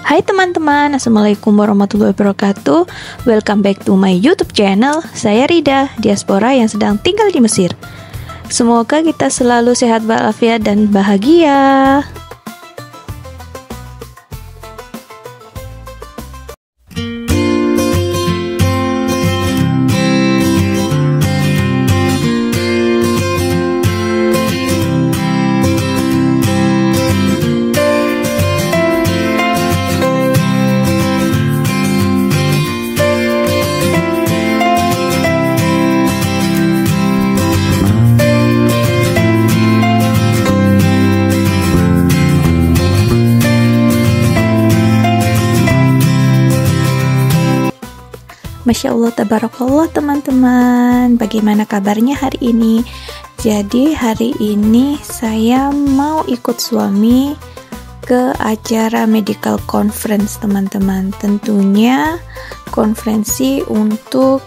Hai teman-teman, Assalamualaikum warahmatullahi wabarakatuh. Welcome back to my YouTube channel. Saya Rida, diaspora yang sedang tinggal di Mesir. Semoga kita selalu sehat walafiat dan bahagia. Masya Allah, tabarakallah teman-teman. Bagaimana kabarnya hari ini? Jadi hari ini saya mau ikut suami ke acara medical conference teman-teman. Tentunya konferensi untuk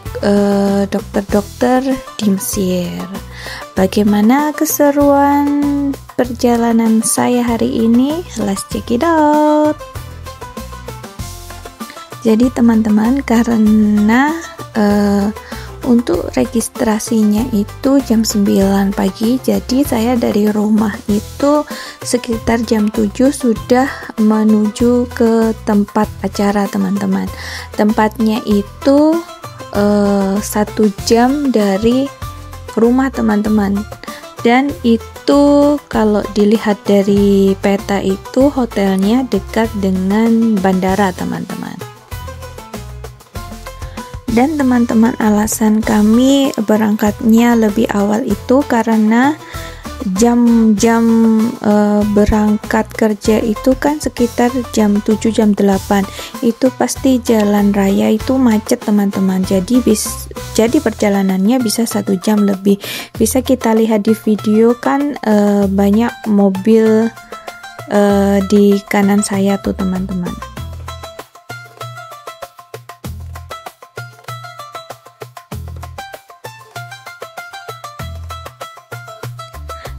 dokter-dokter di Mesir. Bagaimana keseruan perjalanan saya hari ini? Let's check it out. Jadi teman-teman, karena untuk registrasinya itu jam 9 pagi, jadi saya dari rumah itu sekitar jam 7 sudah menuju ke tempat acara teman-teman. Tempatnya itu 1 jam dari rumah teman-teman, dan itu kalau dilihat dari peta itu hotelnya dekat dengan bandara teman-teman. Dan teman-teman, alasan kami berangkatnya lebih awal itu karena jam-jam berangkat kerja itu kan sekitar jam 7 jam 8. Itu pasti jalan raya itu macet teman-teman. Jadi perjalanannya bisa 1 jam lebih. Bisa kita lihat di video kan, banyak mobil di kanan saya tuh teman-teman.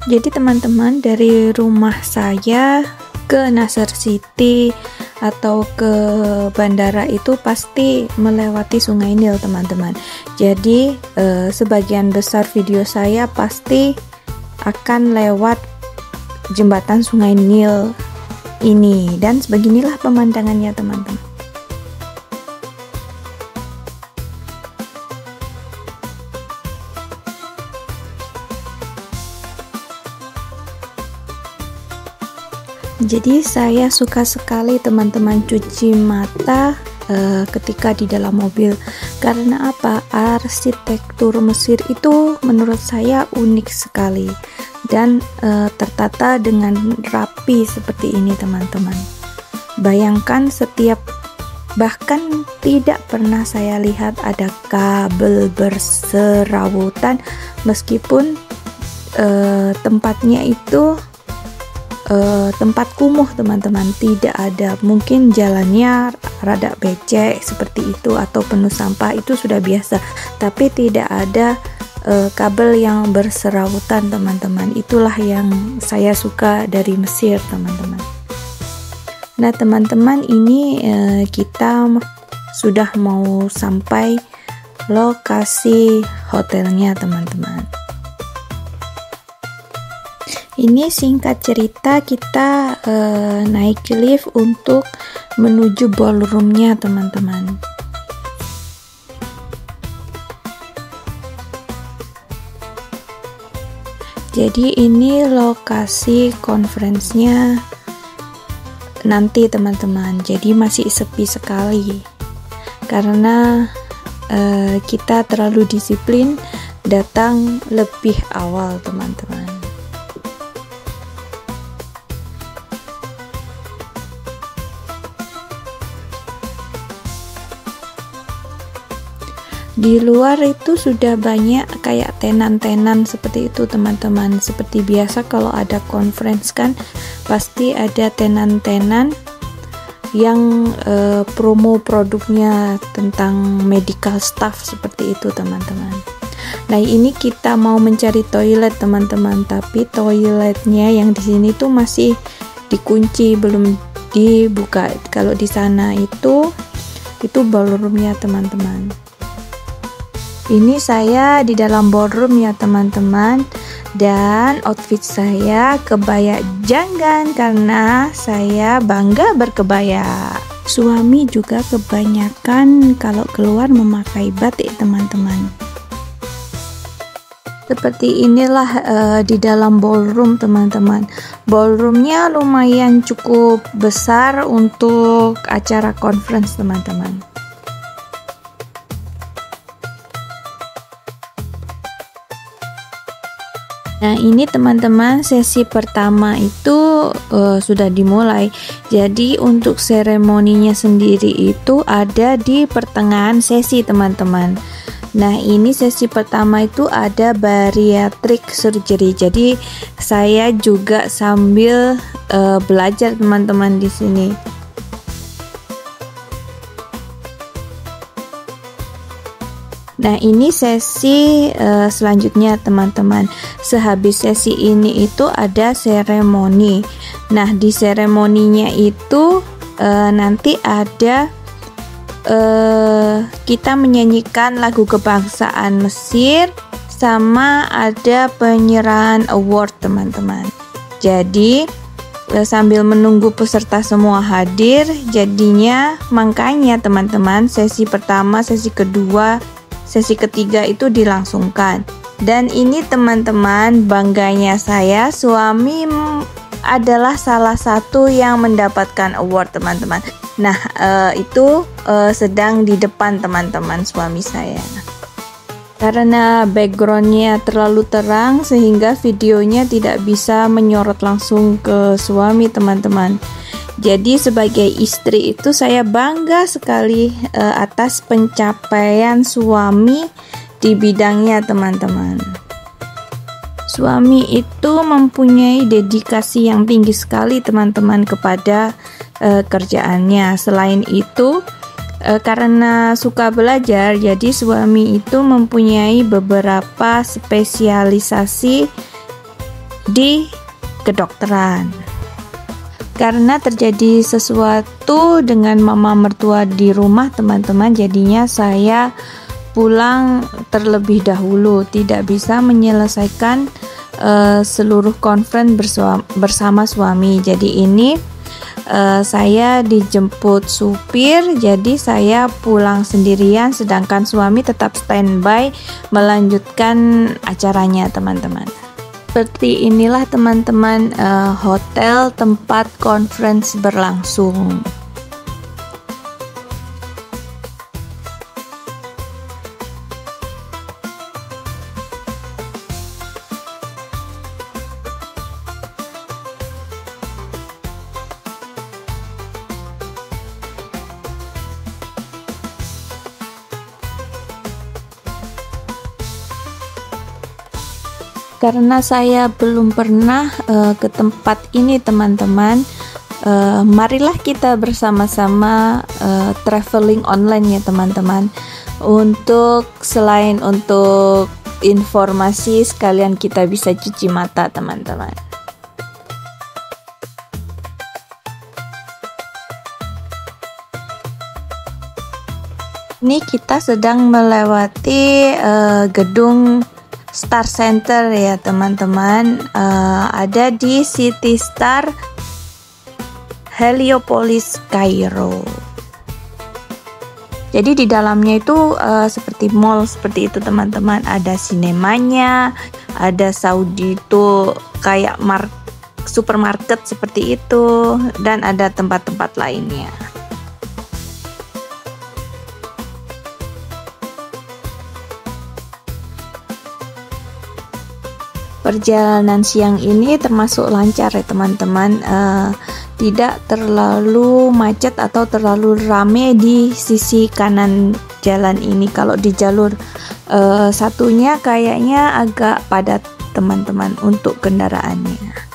Jadi teman-teman, dari rumah saya ke Nasr City atau ke bandara itu pasti melewati Sungai Nil teman-teman. Jadi sebagian besar video saya pasti akan lewat jembatan Sungai Nil ini, dan sebeginilah pemandangannya teman-teman. Jadi saya suka sekali teman-teman cuci mata ketika di dalam mobil. Karena apa? Arsitektur Mesir itu menurut saya unik sekali dan tertata dengan rapi seperti ini teman-teman. Bayangkan bahkan tidak pernah saya lihat ada kabel berserawutan, meskipun tempatnya itu tempat kumuh teman-teman, tidak ada, mungkin jalannya rada becek seperti itu atau penuh sampah, itu sudah biasa, tapi tidak ada kabel yang berserawutan teman-teman. Itulah yang saya suka dari Mesir teman-teman. Nah teman-teman, ini kita sudah mau sampai lokasi hotelnya teman-teman. Ini singkat cerita, kita naik lift untuk menuju ballroomnya teman-teman. Jadi ini lokasi conference-nya nanti teman-teman. Jadi masih sepi sekali karena kita terlalu disiplin datang lebih awal teman-teman. Di luar itu sudah banyak kayak tenan-tenan seperti itu teman-teman. Seperti biasa kalau ada conference kan pasti ada tenan-tenan yang promo produknya tentang medical staff seperti itu teman-teman. Nah ini kita mau mencari toilet teman-teman, tapi toiletnya yang di sini tuh masih dikunci, belum dibuka. Kalau di sana itu ballroomnya teman-teman. Ini saya di dalam ballroom ya teman-teman, dan outfit saya kebaya janggan karena saya bangga berkebaya. Suami juga kebanyakan kalau keluar memakai batik teman-teman. Seperti inilah di dalam ballroom teman-teman. Ballroomnya lumayan cukup besar untuk acara conference teman-teman. Nah ini teman-teman, sesi pertama itu sudah dimulai. Jadi untuk seremoninya sendiri itu ada di pertengahan sesi teman-teman. Nah ini sesi pertama itu ada bariatric surgery. Jadi saya juga sambil belajar teman-teman di sini. Nah ini sesi selanjutnya teman-teman. Sehabis sesi ini itu ada seremoni. Nah di seremoninya itu nanti ada kita menyanyikan lagu kebangsaan Mesir, sama ada penyerahan award teman-teman. Jadi sambil menunggu peserta semua hadir, jadinya makanya teman-teman sesi pertama, sesi kedua, sesi ketiga itu dilangsungkan. Dan ini teman-teman, bangganya saya, suami adalah salah satu yang mendapatkan award teman-teman. Nah itu sedang di depan teman-teman suami saya. Karena backgroundnya terlalu terang sehingga videonya tidak bisa menyorot langsung ke suami teman-teman. Jadi sebagai istri itu saya bangga sekali atas pencapaian suami di bidangnya teman-teman. Suami itu mempunyai dedikasi yang tinggi sekali teman-teman kepada kerjaannya. Selain itu karena suka belajar, jadi suami itu mempunyai beberapa spesialisasi di kedokteran. Karena terjadi sesuatu dengan mama mertua di rumah teman-teman, jadinya saya pulang terlebih dahulu, tidak bisa menyelesaikan seluruh conference bersama suami. Jadi ini saya dijemput supir, jadi saya pulang sendirian, sedangkan suami tetap standby melanjutkan acaranya teman-teman. Seperti inilah teman-teman hotel tempat conference berlangsung. Karena saya belum pernah ke tempat ini teman-teman, marilah kita bersama-sama traveling online ya teman-teman. Untuk selain untuk informasi, sekalian kita bisa cuci mata teman-teman. Ini kita sedang melewati gedung Star Center ya teman-teman, ada di City Star Heliopolis Kairo. Jadi di dalamnya itu seperti mall seperti itu teman-teman, ada sinemanya, ada Saudi itu kayak supermarket seperti itu, dan ada tempat-tempat lainnya. Perjalanan siang ini termasuk lancar ya teman-teman, tidak terlalu macet atau terlalu rame di sisi kanan jalan ini. Kalau di jalur satunya kayaknya agak padat teman-teman untuk kendaraannya.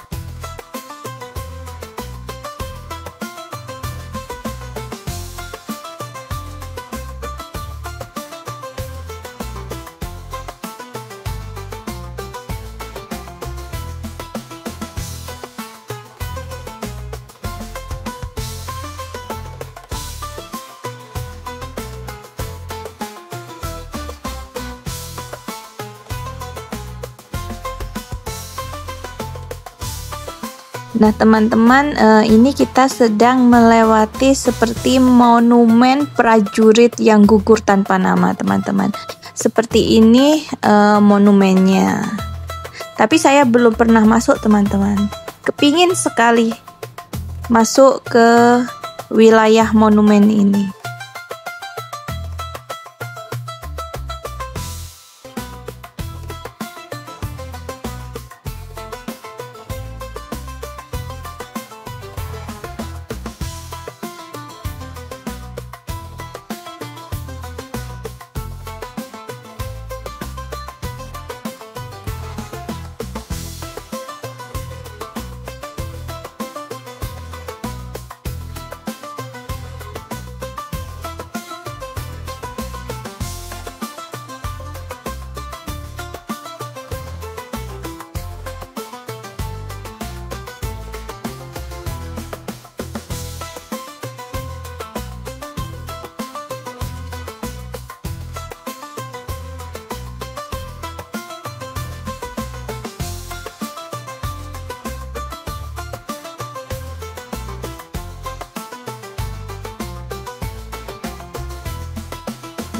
Nah teman-teman, ini kita sedang melewati seperti monumen prajurit yang gugur tanpa nama teman-teman. Seperti ini monumennya. Tapi saya belum pernah masuk teman-teman. Kepingin sekali masuk ke wilayah monumen ini.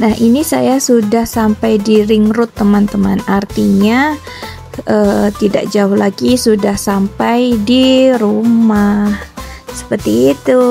Nah ini saya sudah sampai di ring road teman-teman, artinya tidak jauh lagi sudah sampai di rumah. Seperti itu.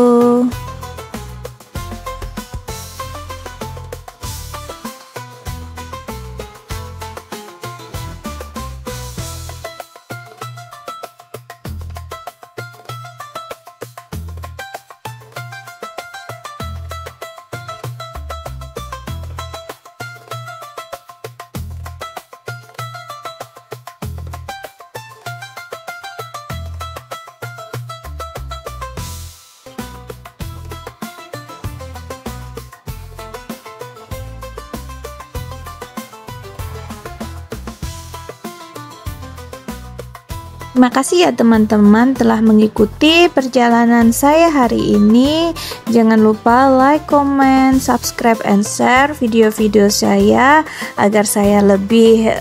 Terima kasih ya teman-teman telah mengikuti perjalanan saya hari ini. Jangan lupa like, comment, subscribe, and share video-video saya agar saya lebih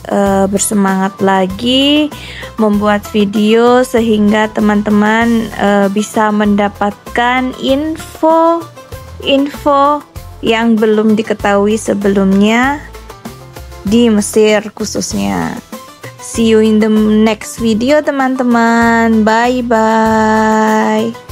bersemangat lagi membuat video, sehingga teman-teman bisa mendapatkan info yang belum diketahui sebelumnya di Mesir khususnya. See you in the next video teman-teman. Bye bye.